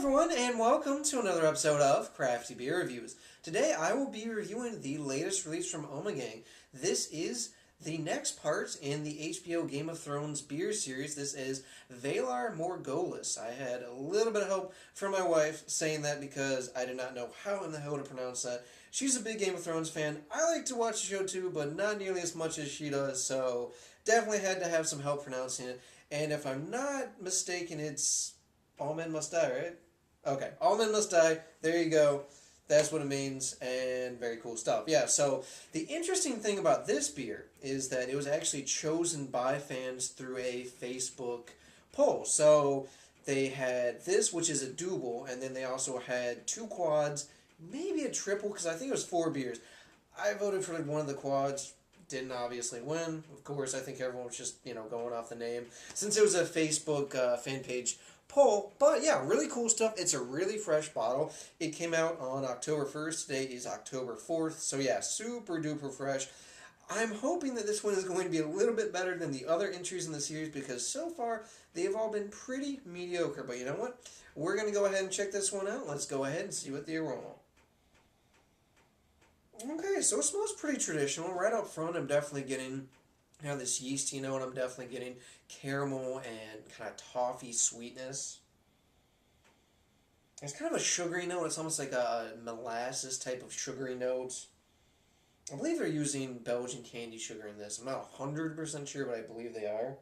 everyone, and welcome to another episode of Crafty Beer Reviews. Today I will be reviewing the latest release from Ommegang. This is the next part in the HBO Game of Thrones beer series. This is Valar Morghulis. I had a little bit of help from my wife saying that because I did not know how in the hell to pronounce that. She's a big Game of Thrones fan. I like to watch the show too, but not nearly as much as she does, so definitely had to have some help pronouncing it. And if I'm not mistaken, it's all men must die, right? Okay, all men must die. There you go. That's what it means, and very cool stuff. Yeah, so the interesting thing about this beer is that it was actually chosen by fans through a Facebook poll. So they had this, which is a double, and then they also had two quads, maybe a triple, because I think it was 4 beers. I voted for one of the quads. Didn't obviously win. Of course, I think everyone was just, going off the name. Since it was a Facebook fan page poll. But yeah, really cool stuff. It's a really fresh bottle. It came out on October 1st. Today is October 4th. So yeah, super duper fresh. I'm hoping that this one is going to be a little bit better than the other entries in the series because so far they've all been pretty mediocre. But you know what? We're going to go ahead and check this one out. Let's go ahead and see what the aroma. Okay, so it smells pretty traditional. Right up front, I'm definitely getting this yeasty note. I'm definitely getting caramel and kind of toffee sweetness. It's kind of a sugary note. It's almost like a molasses type of sugary note. I believe they're using Belgian candy sugar in this. I'm not 100% sure, but I believe they are.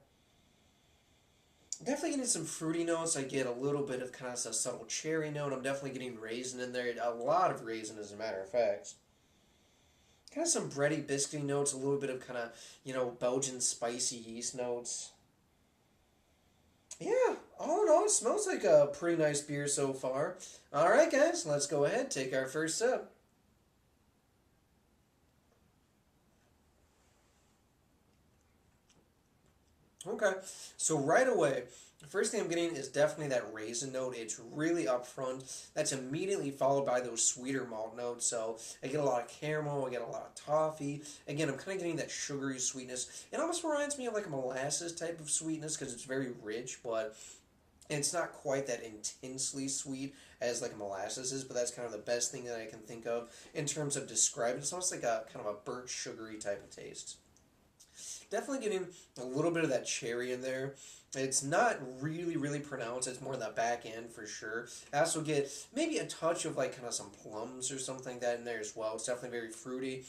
Definitely getting some fruity notes. I get a little bit of kind of a subtle cherry note. I'm definitely getting raisin in there. A lot of raisin, as a matter of fact. Kind of some bready, biscuity notes, a little bit of kind of, Belgian spicy yeast notes. Yeah, all in all, it smells like a pretty nice beer so far. Alright guys, let's go ahead, take our first sip. Okay, so right away, the first thing I'm getting is definitely that raisin note. It's really upfront. That's immediately followed by those sweeter malt notes. So I get a lot of caramel, I get a lot of toffee. Again, I'm kind of getting that sugary sweetness. It almost reminds me of like a molasses type of sweetness because it's very rich, but it's not quite that intensely sweet as like a molasses is, but that's kind of the best thing that I can think of in terms of describing. It's almost like a kind of a burnt sugary type of taste. Definitely getting a little bit of that cherry in there. It's not really pronounced. It's more in the back end for sure. I also get maybe a touch of like kind of some plums or something like that in there as well. It's definitely very fruity.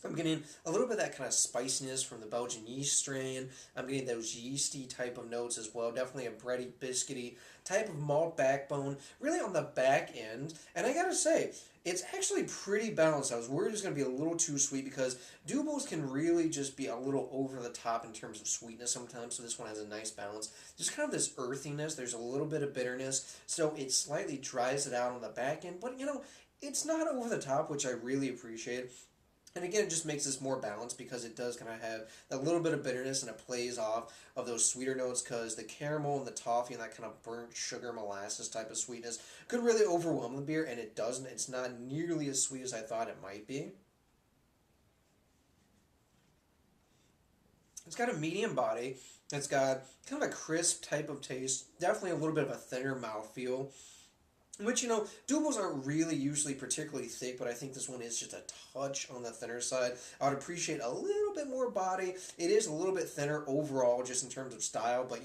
I'm getting a little bit of that kind of spiciness from the Belgian yeast strain. I'm getting those yeasty type of notes as well. Definitely a bready, biscuity type of malt backbone, really on the back end. And I gotta say, it's actually pretty balanced. I was worried it was going to be a little too sweet because doubles can really just be a little over the top in terms of sweetness sometimes, so this one has a nice balance. Just kind of this earthiness, there's a little bit of bitterness, so it slightly dries it out on the back end, but it's not over the top, which I really appreciate. And again, it just makes this more balanced because it does kind of have a little bit of bitterness and it plays off of those sweeter notes because the caramel and the toffee and that kind of burnt sugar molasses type of sweetness could really overwhelm the beer, and it doesn't. It's not nearly as sweet as I thought it might be. It's got a medium body. It's got kind of a crisp type of taste. Definitely a little bit of a thinner mouthfeel. Which, doubles aren't really usually particularly thick, but I think this one is just a touch on the thinner side. I would appreciate a little bit more body. It is a little bit thinner overall, just in terms of style, but,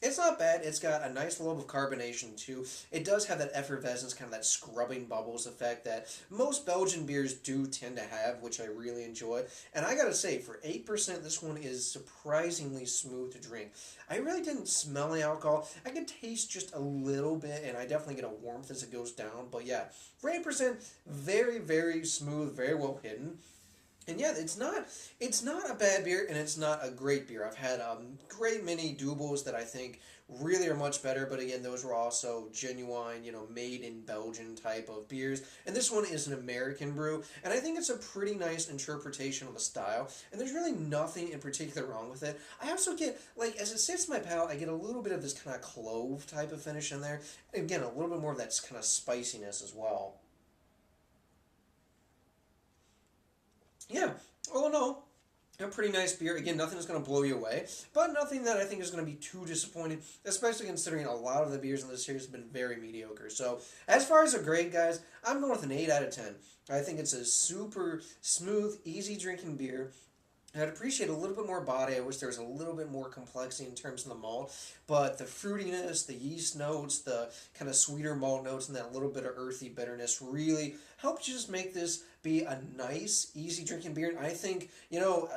it's not bad. It's got a nice level of carbonation, too. It does have that effervescence, kind of that scrubbing bubbles effect that most Belgian beers do tend to have, which I really enjoy. And I gotta say, for 8%, this one is surprisingly smooth to drink. I really didn't smell the alcohol. I could taste just a little bit, and I definitely get a warmth as it goes down. But yeah, for 8%, very smooth, very well hidden. And yeah, it's not a bad beer, and it's not a great beer. I've had great many doubles that I think really are much better, but again, those were also genuine, made in Belgium type of beers. And this one is an American brew, and I think it's a pretty nice interpretation of the style, and there's really nothing in particular wrong with it. I also get, like, as it sits in my palate, I get a little bit of this kind of clove type of finish in there. And again, a little bit more of that kind of spiciness as well. Yeah, all in all, A pretty nice beer. Again, nothing that's going to blow you away, but nothing that I think is going to be too disappointing, especially considering a lot of the beers in this series have been very mediocre. So, as far as a grade, guys, I'm going with an 8 out of 10. I think it's a super smooth, easy drinking beer. I'd appreciate a little bit more body. I wish there was a little bit more complexity in terms of the malt. But the fruitiness, the yeast notes, the kind of sweeter malt notes, and that little bit of earthy bitterness really helped just make this be a nice, easy drinking beer. And I think,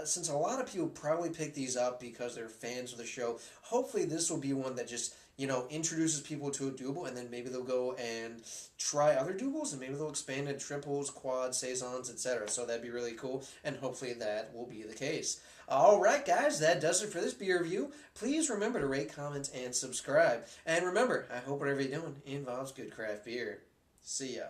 since a lot of people probably pick these up because they're fans of the show, hopefully this will be one that just introduces people to a double, and then maybe they'll go and try other doubles, and maybe they'll expand into triples, quads, saisons, etc. So that'd be really cool, and hopefully that will be the case. All right, guys, that does it for this beer review. Please remember to rate, comment, and subscribe. And remember, I hope whatever you're doing involves good craft beer. See ya.